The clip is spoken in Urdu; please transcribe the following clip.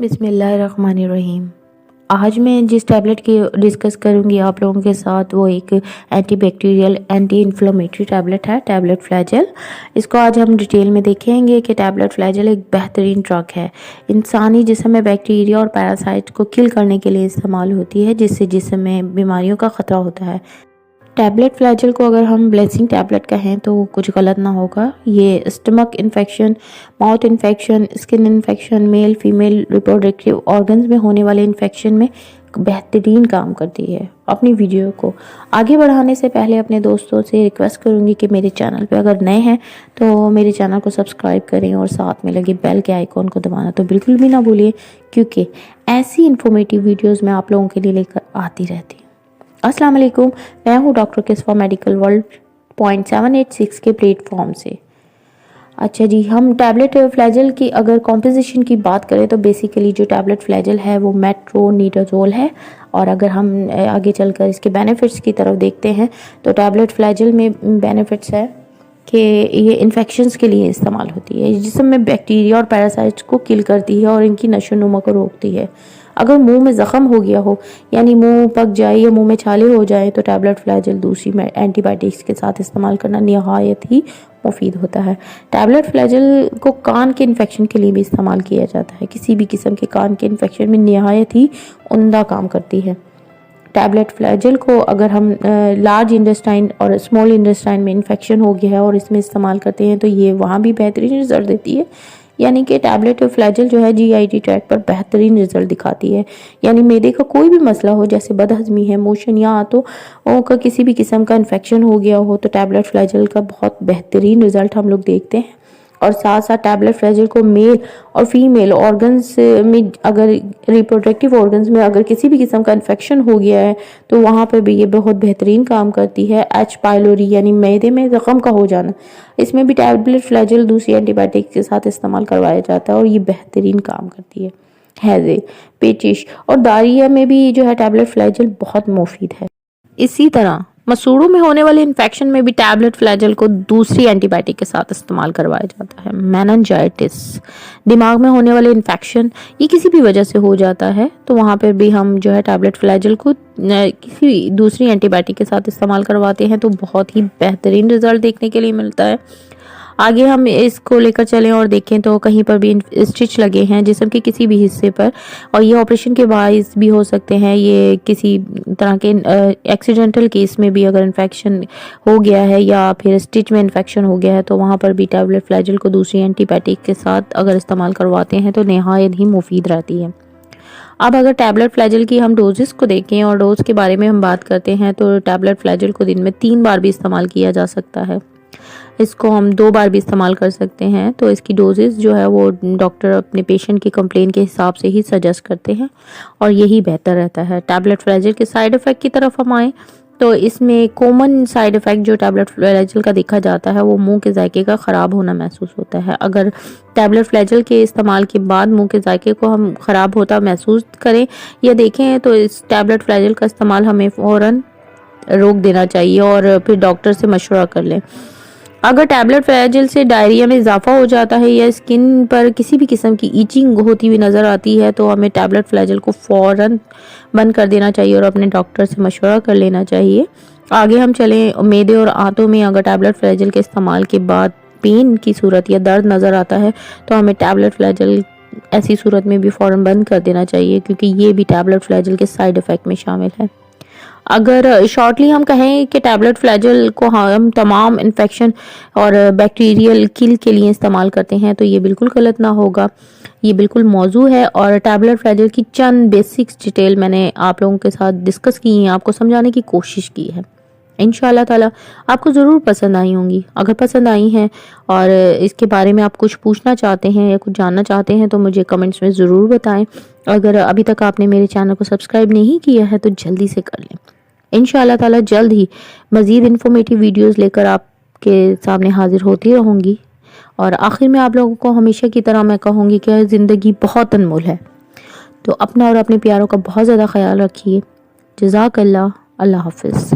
بسم اللہ الرحمن الرحیم۔ آج میں جس ٹیبلٹ کی ڈسکس کروں گی آپ لوگوں کے ساتھ وہ ایک anti bacterial anti inflammatory tablet ہے، ٹیبلٹ فلیجل۔ اس کو آج ہم ڈیٹیل میں دیکھیں گے کہ ٹیبلٹ فلیجل ایک بہترین ڈرگ ہے، انسانی جسم میں بیکٹیریا اور پیراسائٹ کو کل کرنے کے لیے استعمال ہوتی ہے، جس سے جسم میں بیماریوں کا خطرہ ہوتا ہے۔ ٹیبلٹ فلیجل کو اگر ہم بلیسنگ ٹیبلٹ کہیں تو کچھ غلط نہ ہوگا۔ یہ stomach infection, mouth infection, skin infection, male female reproductive organs میں ہونے والے انفیکشن میں بہترین کام کرتی ہے۔ اپنی ویڈیو کو آگے بڑھانے سے پہلے اپنے دوستوں سے ریکویسٹ کروں گی کہ میرے چینل پہ اگر نئے ہیں تو میرے چینل کو سبسکرائب کریں اور ساتھ میں لگے بیل کے آئیکن کو دبانا تو بالکل بھی نہ بھولیے، کیونکہ ایسی انفارمیٹیو ویڈیوز میں آپ لوگوں کے لیے لے کر آتی رہتی ہوں۔ السلام علیکم، میں ہوں ڈاکٹر کسفا میڈیکل ورلڈ 0.786 کے پلیٹ فارم سے۔ اچھا جی، ہم ٹیبلٹ فلیجل کی اگر کمپوزیشن کی بات کریں تو بیسیکلی جو ٹیبلٹ فلیجل ہے وہ میٹرونیڈازول ہے، اور اگر ہم آگے چل کر اس کے بینیفٹس کی طرف دیکھتے ہیں تو ٹیبلٹ فلیجل میں بینیفٹس ہے کہ یہ انفیکشنز کے لیے استعمال ہوتی ہے، جسم میں بیکٹیریا اور پیراسائٹس کو کل کرتی ہے اور ان کی نشو و نما کو روکتی ہے۔ اگر منہ میں زخم ہو گیا ہو، یعنی منہ پک جائے یا منہ میں چھالے ہو جائیں، تو ٹیبلٹ فلیجل دوسری اینٹی بائیوٹکس کے ساتھ استعمال کرنا نہایت ہی مفید ہوتا ہے۔ ٹیبلٹ فلیجل کو کان کے انفیکشن کے لیے بھی استعمال کیا جاتا ہے، کسی بھی قسم کے کان کے انفیکشن میں نہایت ہی عمدہ کام کرتی ہے۔ ٹیبلٹ فلیجل کو اگر ہم لارج انٹسٹائن اور اسمال انٹسٹائن میں انفیکشن ہو گیا ہے اور اس میں استعمال کرتے ہیں تو یہ وہاں بھی بہترین رزلٹ دیتی ہے، یعنی کہ ٹیبلٹ فلیجل جو ہے جی آئی ٹی ٹریک پر بہترین رزلٹ دکھاتی ہے۔ یعنی معدے کا کوئی بھی مسئلہ ہو، جیسے بدہضمی ہے، موشن یا آنتوں کا کسی بھی قسم کا انفیکشن ہو گیا ہو، تو ٹیبلٹ فلیجل کا بہت بہترین رزلٹ ہم لوگ دیکھتے ہیں۔ اور ساتھ ساتھ ٹیبلٹ فلیجل کو میل اور فیمیل آرگنز میں اگر ریپروڈکٹیو آرگنز میں اگر کسی بھی قسم کا انفیکشن ہو گیا ہے تو وہاں پر بھی یہ بہت بہترین کام کرتی ہے۔ ایچ پائلوری یعنی معدے میں زخم کا ہو جانا، اس میں بھی ٹیبلٹ فلیجل دوسری اینٹی بائیوٹک کے ساتھ استعمال کروایا جاتا ہے اور یہ بہترین کام کرتی ہے۔ ہیضے، پیچش اور دائریا میں بھی جو ہے ٹیبلٹ فلیجل بہت مفید ہے۔ اسی طرح مسوڑوں میں ہونے والے انفیکشن میں بھی ٹیبلٹ فلیجل کو دوسری اینٹی بائیوٹک کے ساتھ استعمال کروایا جاتا ہے۔ میننجائٹس، دماغ میں ہونے والے انفیکشن، یہ کسی بھی وجہ سے ہو جاتا ہے تو وہاں پر بھی ہم جو ہے ٹیبلٹ فلیجل کو کسی دوسری اینٹی بائیوٹک کے ساتھ استعمال کرواتے ہیں تو بہت ہی بہترین رزلٹ دیکھنے کے لیے ملتا ہے۔ آگے ہم اس کو لے کر چلیں اور دیکھیں تو کہیں پر بھی اسٹچ لگے ہیں جسم کے کسی بھی حصے پر، اور یہ آپریشن کے باعث بھی ہو سکتے ہیں، یہ کسی طرح کے ایکسیڈنٹل کیس میں بھی اگر انفیکشن ہو گیا ہے یا پھر اسٹچ میں انفیکشن ہو گیا ہے تو وہاں پر بھی ٹیبلٹ فلیجل کو دوسری اینٹی بائیوٹک کے ساتھ اگر استعمال کرواتے ہیں تو نہایت ہی مفید رہتی ہے۔ اب اگر ٹیبلٹ فلیجل کی ہم ڈوزز کو دیکھیں اور ڈوز کے بارے میں ہم بات کرتے ہیں تو ٹیبلٹ فلیجل کو دن میں 3 بار بھی استعمال کیا جا سکتا ہے، اس کو ہم 2 بار بھی استعمال کر سکتے ہیں۔ تو اس کی ڈوزز جو ہے وہ ڈاکٹر اپنے پیشنٹ کی کمپلین کے حساب سے ہی سجیسٹ کرتے ہیں اور یہی بہتر رہتا ہے۔ ٹیبلٹ فلیجل کے سائیڈ ایفیکٹ کی طرف ہم آئیں تو اس میں کامن سائیڈ ایفیکٹ جو ٹیبلٹ فلیجل کا دیکھا جاتا ہے وہ منہ کے ذائقے کا خراب ہونا محسوس ہوتا ہے۔ اگر ٹیبلٹ فلیجل کے استعمال کے بعد منہ کے ذائقے کو ہم خراب ہوتا محسوس کریں یا دیکھیں تو اس ٹیبلٹ فلیجل کا استعمال ہمیں فوراً روک دینا چاہیے اور پھر ڈاکٹر سے مشورہ کر لیں۔ اگر ٹیبلٹ فلیجل سے ڈائریا میں اضافہ ہو جاتا ہے یا اسکن پر کسی بھی قسم کی ایچنگ ہوتی ہوئی نظر آتی ہے تو ہمیں ٹیبلٹ فلیجل کو فوراً بند کر دینا چاہیے اور اپنے ڈاکٹر سے مشورہ کر لینا چاہیے۔ آگے ہم چلیں، معدے اور آنتوں میں اگر ٹیبلٹ فلیجل کے استعمال کے بعد پین کی صورت یا درد نظر آتا ہے تو ہمیں ٹیبلٹ فلیجل ایسی صورت میں بھی فوراً بند کر دینا چاہیے، کیونکہ یہ بھی ٹیبلٹ فلیجل کے سائیڈ ایفیکٹ میں شامل ہے۔ اگر شارٹلی ہم کہیں کہ ٹیبلٹ فلیجل کو ہم تمام انفیکشن اور بیکٹیریل کل کے لیے استعمال کرتے ہیں تو یہ بالکل غلط نہ ہوگا، یہ بالکل موضوع ہے۔ اور ٹیبلٹ فلیجل کی چند بیسکس ڈیٹیل میں نے آپ لوگوں کے ساتھ ڈسکس کی ہیں، آپ کو سمجھانے کی کوشش کی ہے۔ انشاءاللہ تعالی آپ کو ضرور پسند آئی ہوں گی۔ اگر پسند آئی ہیں اور اس کے بارے میں آپ کچھ پوچھنا چاہتے ہیں یا کچھ جاننا چاہتے ہیں تو مجھے کمنٹس میں ضرور بتائیں۔ اگر ابھی تک آپ نے میرے چینل کو سبسکرائب نہیں کیا ہے تو جلدی سے کر لیں۔ انشاءاللہ تعالی جلد ہی مزید انفارمیٹیو ویڈیوز لے کر آپ کے سامنے حاضر ہوتی رہوں گی۔ اور آخر میں آپ لوگوں کو ہمیشہ کی طرح میں کہوں گی کہ زندگی بہت انمول ہے، تو اپنا اور اپنے پیاروں کا بہت زیادہ خیال رکھیے۔ جزاک اللہ، اللہ حافظ۔